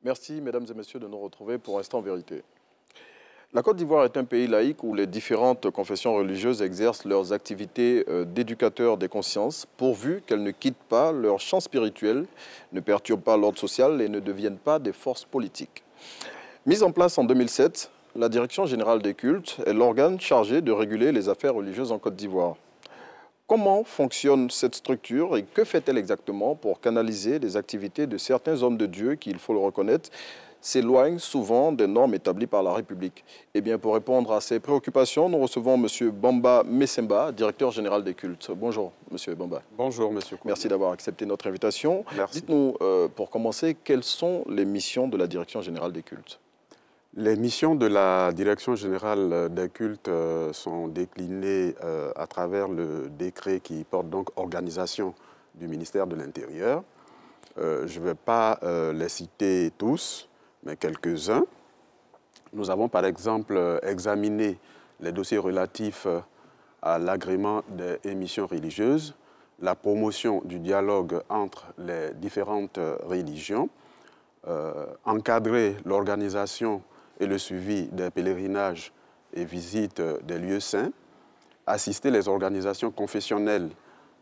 Merci, mesdames et messieurs, de nous retrouver pour Instant Vérité. La Côte d'Ivoire est un pays laïque où les différentes confessions religieuses exercent leurs activités d'éducateurs des consciences, pourvu qu'elles ne quittent pas leur champ spirituel, ne perturbent pas l'ordre social et ne deviennent pas des forces politiques. Mise en place en 2007, la Direction générale des cultes est l'organe chargé de réguler les affaires religieuses en Côte d'Ivoire. Comment fonctionne cette structure et que fait-elle exactement pour canaliser les activités de certains hommes de Dieu qui, il faut le reconnaître, s'éloignent souvent des normes établies par la République? Eh bien, pour répondre à ces préoccupations, nous recevons M. Bamba Messemba, directeur général des cultes. Bonjour, M. Bamba. Bonjour, M. Koundé. Merci d'avoir accepté notre invitation. Merci. Dites-nous, pour commencer, quelles sont les missions de la Direction générale des cultes? Les missions de la Direction générale des cultes sont déclinées à travers le décret qui porte donc organisation du ministère de l'Intérieur. Je ne vais pas les citer tous, mais quelques-uns. Nous avons par exemple examiné les dossiers relatifs à l'agrément des émissions religieuses, la promotion du dialogue entre les différentes religions, encadrer l'organisation et le suivi des pèlerinages et visites des lieux saints, assister les organisations confessionnelles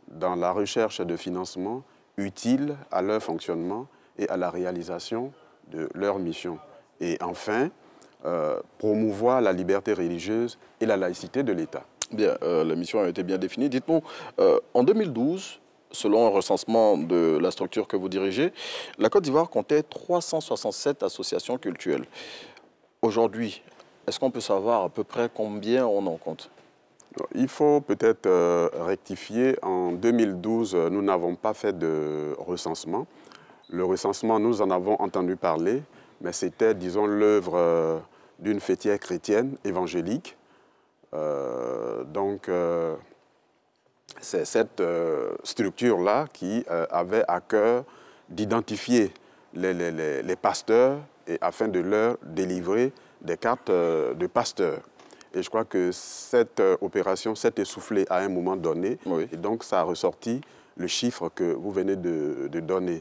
dans la recherche de financement utile à leur fonctionnement et à la réalisation de leur mission. Et enfin, promouvoir la liberté religieuse et la laïcité de l'État. Bien, la mission a été bien définie. Dites-nous, en 2012, selon un recensement de la structure que vous dirigez, la Côte d'Ivoire comptait 367 associations cultuelles. Aujourd'hui, est-ce qu'on peut savoir à peu près combien on en compte? Il faut peut-être rectifier. En 2012, nous n'avons pas fait de recensement. Le recensement, nous en avons entendu parler, mais c'était, disons, l'œuvre d'une fêtière chrétienne évangélique. C'est cette structure-là qui avait à cœur d'identifier les pasteurs et afin de leur délivrer des cartes de pasteurs. Et je crois que cette opération s'est essoufflée à un moment donné. Oui. Et donc, ça a ressorti le chiffre que vous venez de donner.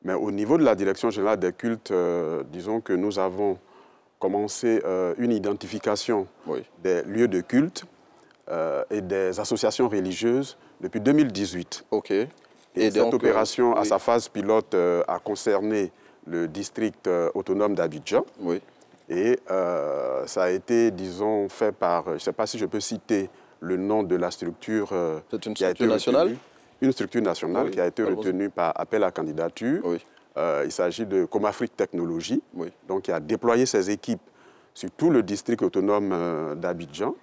Mais au niveau de la Direction générale des cultes, disons que nous avons commencé une identification des lieux de culte et des associations religieuses depuis 2018. OK. Et cette donc, opération, à sa phase pilote, a concerné le district autonome d'Abidjan. Oui. Et ça a été, disons, fait par, je ne sais pas si je peux citer le nom de la structure. C'est une structure nationale? Une structure nationale qui a été retenue par appel à candidature. Oui. Il s'agit de Comafrique Technologies, Oui. donc qui a déployé ses équipes sur tout le district autonome d'Abidjan.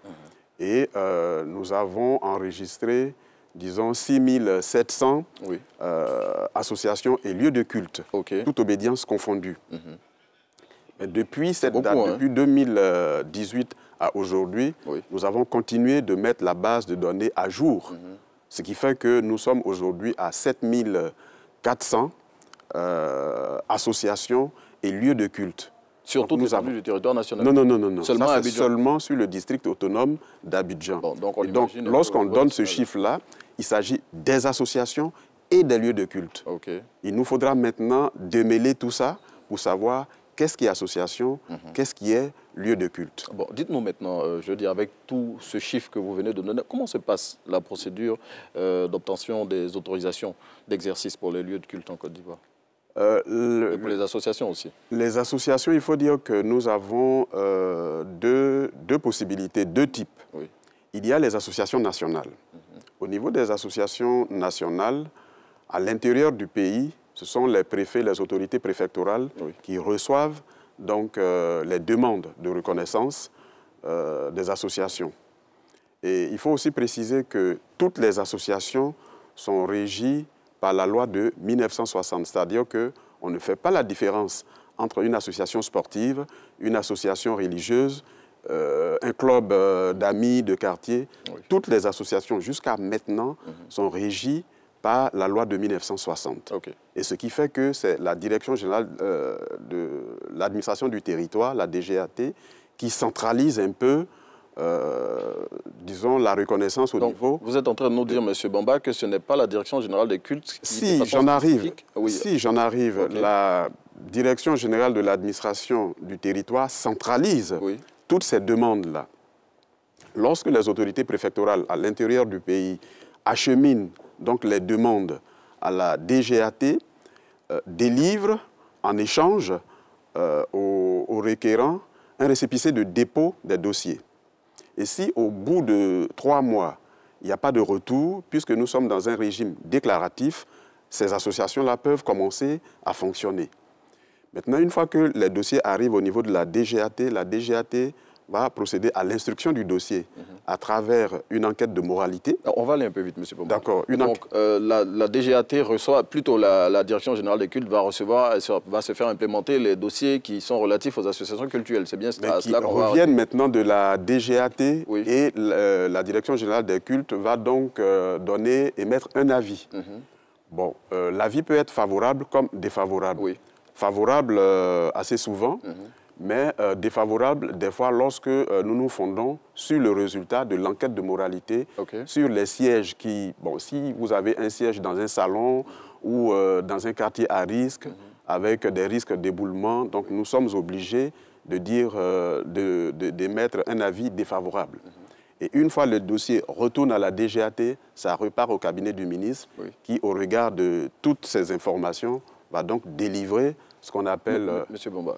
Et nous avons enregistré, disons, 6700 associations et lieux de culte, toute obédience confondue. Mais depuis cette date, depuis 2018 à aujourd'hui, nous avons continué de mettre la base de données à jour. Ce qui fait que nous sommes aujourd'hui à 7400 associations et lieux de culte. Sur toute l'étendue du territoire national? Non. Seulement ça, Abidjan. Seulement sur le district autonome d'Abidjan. Bon, donc lorsqu'on donne ce chiffre-là, il s'agit des associations et des lieux de culte. Il nous faudra maintenant démêler tout ça pour savoir qu'est-ce qui est association, qu'est-ce qui est lieu de culte. Bon, dites-nous maintenant, je veux dire, avec tout ce chiffre que vous venez de donner, comment se passe la procédure d'obtention des autorisations d'exercice pour les lieux de culte en Côte d'Ivoire? Et pour les associations aussi? Les associations, il faut dire que nous avons deux possibilités, deux types. Il y a les associations nationales. Au niveau des associations nationales, à l'intérieur du pays, ce sont les préfets, les autorités préfectorales qui reçoivent donc les demandes de reconnaissance des associations. Et il faut aussi préciser que toutes les associations sont régies par la loi de 1960, c'est-à-dire qu'on ne fait pas la différence entre une association sportive, une association religieuse, un club d'amis de quartier. Toutes les associations jusqu'à maintenant sont régies par la loi de 1960. Et ce qui fait que c'est la Direction générale de l'administration du territoire, la DGAT, qui centralise un peu, disons, la reconnaissance au niveau... Vous êtes en train de nous dire, M. Bamba, que ce n'est pas la Direction générale des cultes qui... Si, j'en arrive. Si, j'en arrive. Direction générale de l'administration du territoire centralise toutes ces demandes-là. Lorsque les autorités préfectorales à l'intérieur du pays acheminent donc les demandes à la DGAT, délivrent en échange aux requérants un récépissé de dépôt des dossiers. Et si au bout de 3 mois, il n'y a pas de retour, puisque nous sommes dans un régime déclaratif, ces associations-là peuvent commencer à fonctionner. Maintenant, une fois que les dossiers arrivent au niveau de la DGAT va procéder à l'instruction du dossier à travers une enquête de moralité. On va aller un peu vite, M. Pomba. D'accord. Donc, la DGAT reçoit, plutôt la Direction générale des cultes va recevoir, va se faire implémenter les dossiers qui sont relatifs aux associations cultuelles. C'est bien cela qu'on va... reviennent maintenant de la DGAT et la Direction générale des cultes va donc émettre un avis. Bon, l'avis peut être favorable comme défavorable. Favorable assez souvent, mais défavorable des fois lorsque nous nous fondons sur le résultat de l'enquête de moralité, sur les sièges qui... Bon, si vous avez un siège dans un salon ou dans un quartier à risque, avec des risques d'éboulement, donc nous sommes obligés de dire, d'émettre un avis défavorable. Et une fois le dossier retourne à la DGAT, ça repart au cabinet du ministre qui, au regard de toutes ces informations, va donc délivrer ce qu'on appelle... Monsieur Pomba,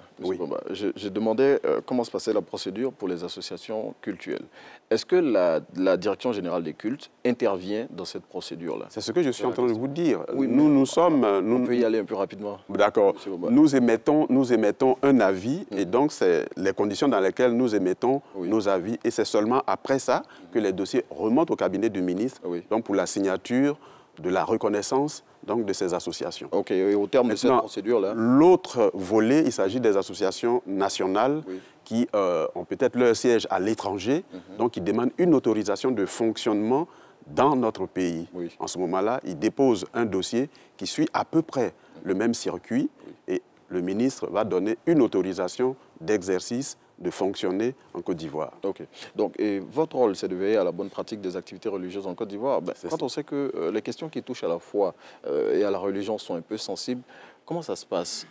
je demandais comment se passait la procédure pour les associations cultuelles. Est-ce que la Direction générale des cultes intervient dans cette procédure-là? C'est ce que je suis en train de vous dire. Oui, nous sommes... on peut y aller un peu rapidement. D'accord. Nous émettons un avis et donc c'est les conditions dans lesquelles nous émettons nos avis. Et c'est seulement après ça que les dossiers remontent au cabinet du ministre donc pour la signature de la reconnaissance donc, de ces associations. OK, et au terme de cette procédure-là? L'autre volet, il s'agit des associations nationales qui ont peut-être leur siège à l'étranger, donc qui demandent une autorisation de fonctionnement dans notre pays. En ce moment-là, ils déposent un dossier qui suit à peu près le même circuit et le ministre va donner une autorisation d'exercice de fonctionner en Côte d'Ivoire. OK. Donc, et votre rôle, c'est de veiller à la bonne pratique des activités religieuses en Côte d'Ivoire. Quand on sait que les questions qui touchent à la foi et à la religion sont un peu sensibles, comment ça se passe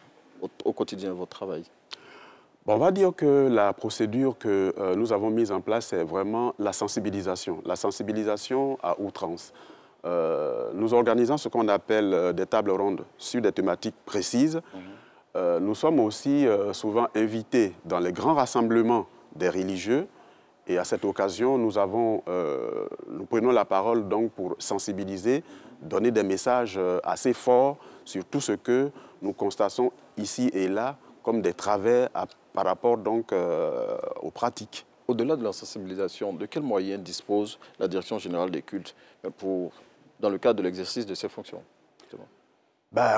au quotidien, votre travail? Bon, on va dire que la procédure que nous avons mise en place, c'est vraiment la sensibilisation à outrance. Nous organisons ce qu'on appelle des tables rondes sur des thématiques précises. Nous sommes aussi souvent invités dans les grands rassemblements des religieux et à cette occasion, nous prenons la parole donc pour sensibiliser, donner des messages assez forts sur tout ce que nous constatons ici et là comme des travers par rapport donc aux pratiques. Au-delà de la sensibilisation, de quels moyens dispose la Direction générale des cultes dans le cadre de l'exercice de ses fonctions?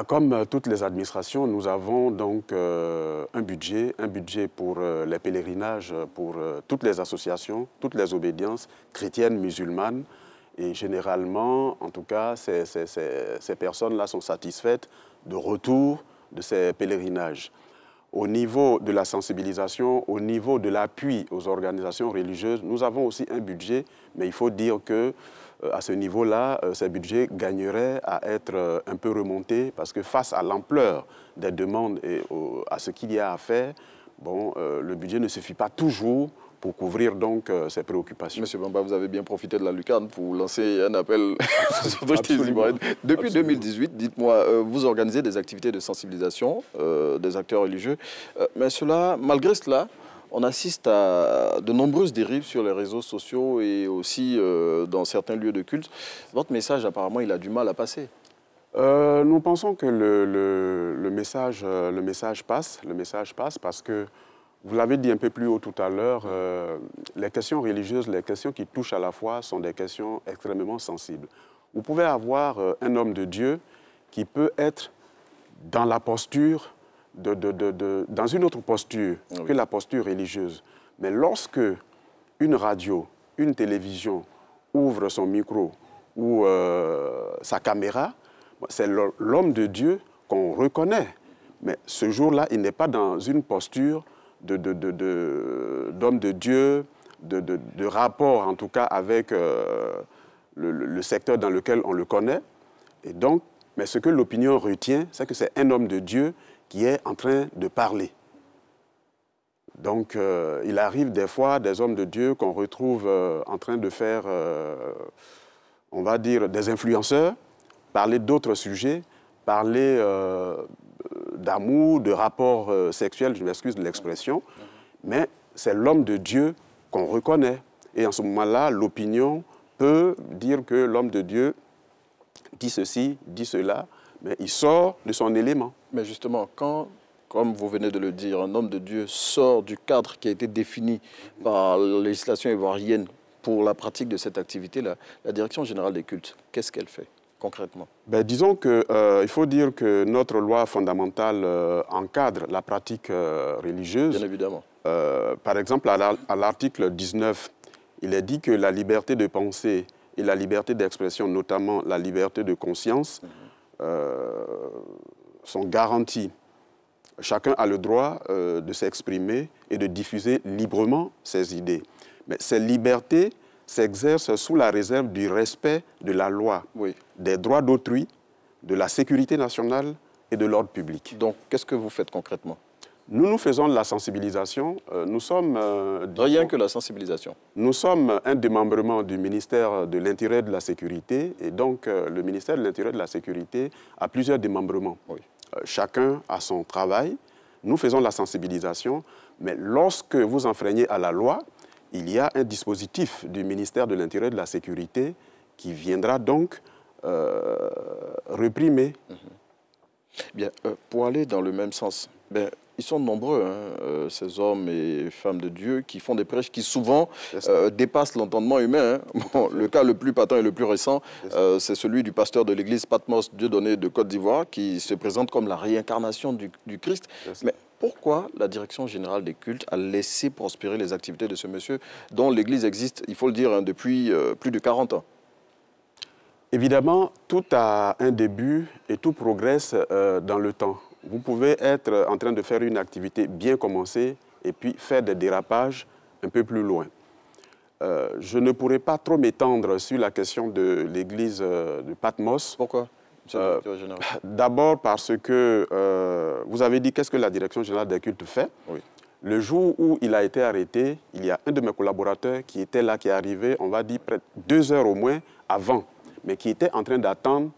Comme toutes les administrations, nous avons donc un budget pour les pèlerinages, pour toutes les associations, toutes les obédiences chrétiennes, musulmanes. Et généralement, en tout cas, ces personnes-là sont satisfaites de retour de ces pèlerinages. Au niveau de la sensibilisation, au niveau de l'appui aux organisations religieuses, nous avons aussi un budget, mais il faut dire que à ce niveau-là, ces budgets gagneraient à être un peu remontés parce que face à l'ampleur des demandes et à ce qu'il y a à faire, bon, le budget ne suffit pas toujours pour couvrir donc ces préoccupations. Monsieur Pomba, vous avez bien profité de la lucarne pour lancer un appel aux autorités ivoiriennes. Depuis 2018, dites-moi, vous organisez des activités de sensibilisation des acteurs religieux, mais malgré cela, on assiste à de nombreuses dérives sur les réseaux sociaux et aussi dans certains lieux de culte. Votre message, apparemment, il a du mal à passer. Nous pensons que le message passe parce que, vous l'avez dit un peu plus haut tout à l'heure, les questions religieuses, les questions qui touchent à la foi sont des questions extrêmement sensibles. Vous pouvez avoir un homme de Dieu qui peut être dans la posture dans une autre posture que la posture religieuse. Mais lorsque une radio, une télévision ouvre son micro ou sa caméra, c'est l'homme de Dieu qu'on reconnaît. Mais ce jour-là, il n'est pas dans une posture d'homme de Dieu, de rapport en tout cas avec le secteur dans lequel on le connaît. Et donc, mais ce que l'opinion retient, c'est que c'est un homme de Dieu qui est en train de parler. Donc, il arrive des fois des hommes de Dieu qu'on retrouve en train de faire, on va dire, des influenceurs, parler d'autres sujets, parler d'amour, de rapports sexuels, je m'excuse de l'expression, mais c'est l'homme de Dieu qu'on reconnaît. Et en ce moment-là, l'opinion peut dire que l'homme de Dieu dit ceci, dit cela, mais il sort de son élément. Mais justement, quand, comme vous venez de le dire, un homme de Dieu sort du cadre qui a été défini par la législation ivoirienne pour la pratique de cette activité-là, la Direction générale des cultes, qu'est-ce qu'elle fait concrètement? Ben, disons qu'il faut dire que notre loi fondamentale encadre la pratique religieuse. Bien évidemment. Par exemple, à l'article 19, il est dit que la liberté de pensée et la liberté d'expression, notamment la liberté de conscience, sont garanties. Chacun a le droit de s'exprimer et de diffuser librement ses idées. Mais ces libertés s'exercent sous la réserve du respect de la loi, oui, des droits d'autrui, de la sécurité nationale et de l'ordre public. Donc, qu'est-ce que vous faites concrètement? Nous faisons de la sensibilisation. Nous sommes... Rien que la sensibilisation. Nous sommes un démembrement du ministère de l'Intérieur et de la Sécurité. Et donc, le ministère de l'Intérieur et de la Sécurité a plusieurs démembrements. Oui. Chacun a son travail. Nous faisons la sensibilisation. Mais lorsque vous enfreignez à la loi, il y a un dispositif du ministère de l'Intérieur et de la Sécurité qui viendra donc réprimer. Bien, pour aller dans le même sens, ils sont nombreux, hein, ces hommes et femmes de Dieu, qui font des prêches qui souvent dépassent l'entendement humain. Hein. Bon, le cas le plus patent et le plus récent, c'est celui du pasteur de l'église Patmos Dieudonné de Côte d'Ivoire, qui se présente comme la réincarnation du Christ. Mais pourquoi la Direction générale des cultes a laissé prospérer les activités de ce monsieur, dont l'église existe, il faut le dire, hein, depuis plus de 40 ans? Évidemment, tout a un début et tout progresse dans le temps. Vous pouvez être en train de faire une activité bien commencée et puis faire des dérapages un peu plus loin. Je ne pourrais pas trop m'étendre sur la question de l'église de Patmos. Pourquoi, monsieur le directeur général? D'abord parce que vous avez dit qu'est-ce que la Direction générale des cultes fait. Oui. Le jour où il a été arrêté, il y a un de mes collaborateurs qui était là, qui est arrivé, on va dire, près de 2 heures au moins avant, mais qui était en train d'attendre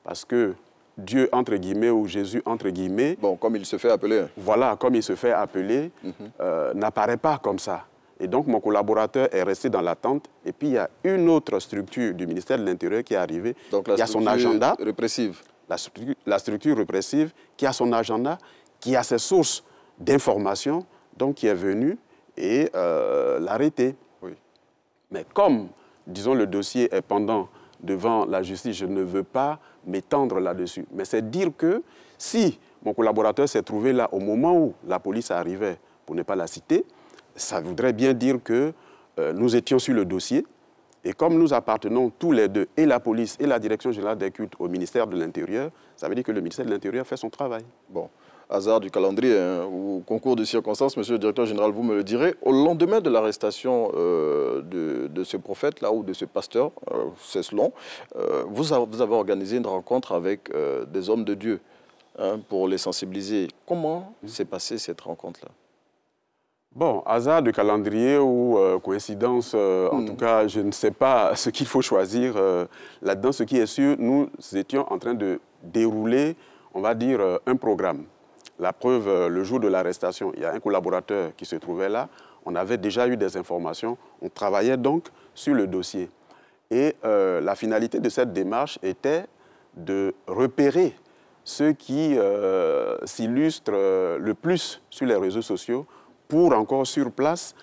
parce que Dieu, entre guillemets, ou Jésus, entre guillemets... Bon, comme il se fait appeler. Voilà, comme il se fait appeler, n'apparaît pas comme ça. Et donc, mon collaborateur est resté dans l'attente. Et puis, il y a une autre structure du ministère de l'Intérieur qui est arrivée. Donc, la structure répressive. La structure répressive qui a son agenda, qui a ses sources d'information, donc qui est venue et l'arrêter. Oui. Mais comme, disons, le dossier est pendant devant la justice, je ne veux pas m'étendre là-dessus. Mais c'est dire que si mon collaborateur s'est trouvé là au moment où la police arrivait, pour ne pas la citer, ça voudrait bien dire que nous étions sur le dossier. Et comme nous appartenons tous les deux, et la police et la Direction générale des cultes, au ministère de l'Intérieur, ça veut dire que le ministère de l'Intérieur fait son travail. Bon. Hasard du calendrier, hein, ou concours de circonstances, monsieur le directeur général, vous me le direz. Au lendemain de l'arrestation de ce prophète-là, ou de ce pasteur, c'est selon, vous avez organisé une rencontre avec des hommes de Dieu, hein, pour les sensibiliser. Comment s'est passée cette rencontre-là? Bon, hasard de calendrier ou coïncidence, en tout cas, je ne sais pas ce qu'il faut choisir là-dedans. Ce qui est sûr, nous étions en train de dérouler, on va dire, un programme. La preuve, le jour de l'arrestation, il y a un collaborateur qui se trouvait là. On avait déjà eu des informations. On travaillait donc sur le dossier. Et la finalité de cette démarche était de repérer ceux qui s'illustrent le plus sur les réseaux sociaux pour encore sur place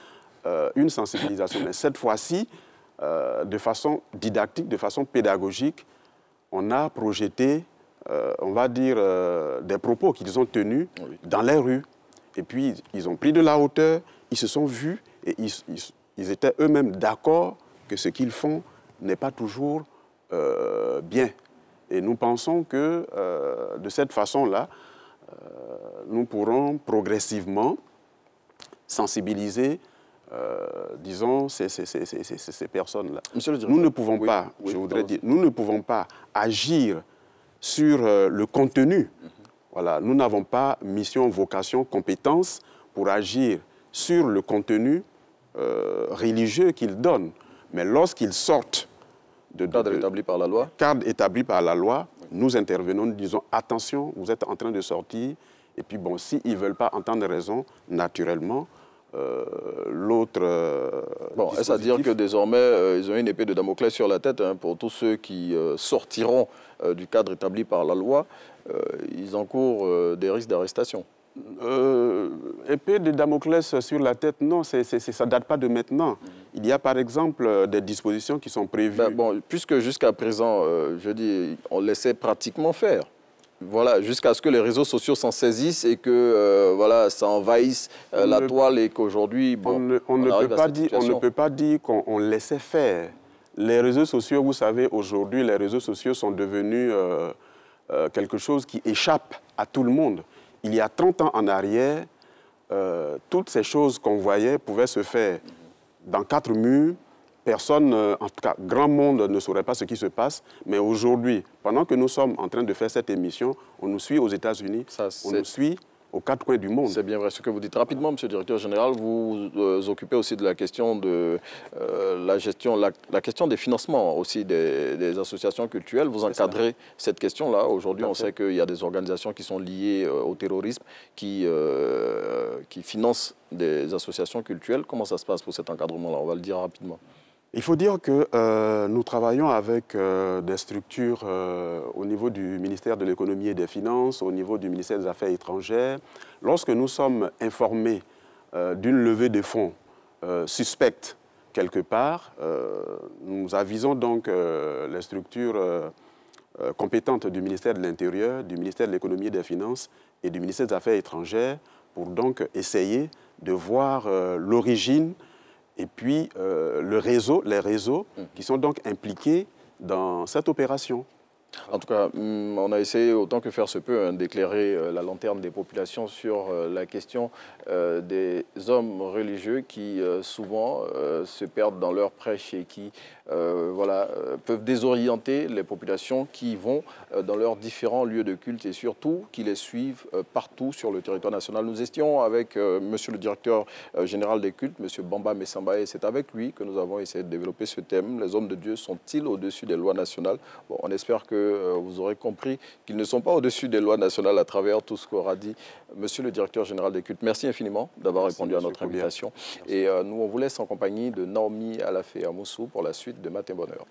une sensibilisation. Mais cette fois-ci, de façon didactique, de façon pédagogique, on a projeté on va dire, des propos qu'ils ont tenus dans les rues. Et puis, ils ont pris de la hauteur, ils se sont vus et ils étaient eux-mêmes d'accord que ce qu'ils font n'est pas toujours bien. Et nous pensons que de cette façon-là, nous pourrons progressivement sensibiliser disons, ces personnes-là. Nous ne pouvons pas, je voudrais dire, nous ne pouvons pas agir sur le contenu Voilà, nous n'avons pas mission, vocation, compétence pour agir sur le contenu religieux qu'ils donnent. Mais lorsqu'ils sortent de cadre établi par la loi, nous intervenons, nous disons attention, vous êtes en train de sortir. Et puis bon, s'ils ne veulent pas entendre raison, naturellement, l'autre... Bon, est-ce à dire que désormais, ils ont une épée de Damoclès sur la tête pour tous ceux qui sortiront du cadre établi par la loi, ils encourent des risques d'arrestation? Épée de Damoclès sur la tête, non, ça ne date pas de maintenant. Il y a par exemple des dispositions qui sont prévues. Bon, puisque jusqu'à présent, je dis, on laissait pratiquement faire. Voilà, jusqu'à ce que les réseaux sociaux s'en saisissent et que voilà, ça envahisse la toile et qu'aujourd'hui, bon, on ne peut pas dire qu'on laissait faire. Les réseaux sociaux, vous savez, aujourd'hui, les réseaux sociaux sont devenus quelque chose qui échappe à tout le monde. Il y a 30 ans en arrière, toutes ces choses qu'on voyait pouvaient se faire dans 4 murs. Personne, en tout cas, grand monde ne saurait pas ce qui se passe. Mais aujourd'hui, pendant que nous sommes en train de faire cette émission, on nous suit aux États-Unis, on nous suit aux 4 coins du monde. C'est bien vrai ce que vous dites. Rapidement, Monsieur le Directeur Général, vous vous occupez aussi de la question de la gestion, la question des financements aussi des associations culturelles. Vous encadrez cette question-là. Aujourd'hui, on sait qu'il y a des organisations qui sont liées au terrorisme, qui financent des associations culturelles. Comment ça se passe pour cet encadrement-là? On va le dire rapidement. Il faut dire que nous travaillons avec des structures au niveau du ministère de l'économie et des finances, au niveau du ministère des Affaires étrangères. Lorsque nous sommes informés d'une levée de fonds suspecte quelque part, nous avisons donc les structures compétentes du ministère de l'Intérieur, du ministère de l'économie et des finances et du ministère des Affaires étrangères pour donc essayer de voir l'origine et puis les réseaux qui sont donc impliqués dans cette opération. En tout cas, on a essayé autant que faire se peut d'éclairer la lanterne des populations sur la question des hommes religieux qui souvent se perdent dans leur prêche et qui voilà, peuvent désorienter les populations qui vont dans leurs différents lieux de culte et surtout qui les suivent partout sur le territoire national. Nous étions avec monsieur le directeur général des cultes, monsieur Bamba Messamba, et c'est avec lui que nous avons essayé de développer ce thème. Les hommes de Dieu sont-ils au-dessus des lois nationales? Bon, on espère que vous aurez compris qu'ils ne sont pas au-dessus des lois nationales à travers tout ce qu'aura dit monsieur le directeur général des cultes. Merci infiniment d'avoir répondu à notre invitation. Et nous, on vous laisse en compagnie de Naomi Alafé Amoussou pour la suite de Matin Bonheur.